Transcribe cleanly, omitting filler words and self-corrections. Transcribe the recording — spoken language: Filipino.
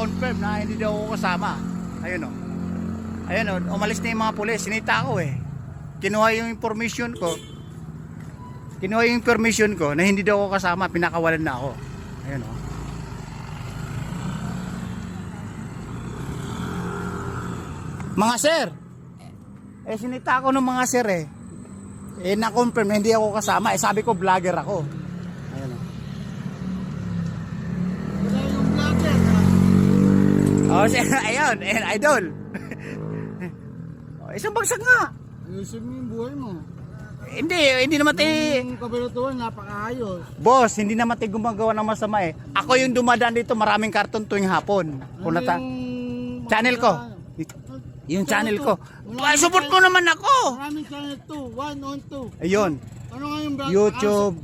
na-confirm na hindi daw ako kasama. Ayun o. Ayun o, umalis na yung mga pulis. Sinita ako eh. Kinuha yung information ko. Na hindi daw ako kasama. Pinakawalan na ako. Ayun o. Mga sir. Sinita ako ng mga sir eh. Na-confirm na hindi ako kasama. Sabi ko vlogger ako. Ayun o. Wala yung vlogger. Ayun, idol. Isang bagsak nga. Ayusin mo yung buhay mo. Hindi naman Yung kabalatuan, napakaayos. Boss, hindi naman tayo gumagawa ng masama eh. Ako yung dumadaan dito, maraming karton tuwing hapon. Kung channel ko. Yung channel ko. Support mo naman ako. Maraming channel 2, 1 on 2. Ayun. Ano nga yung brand? YouTube,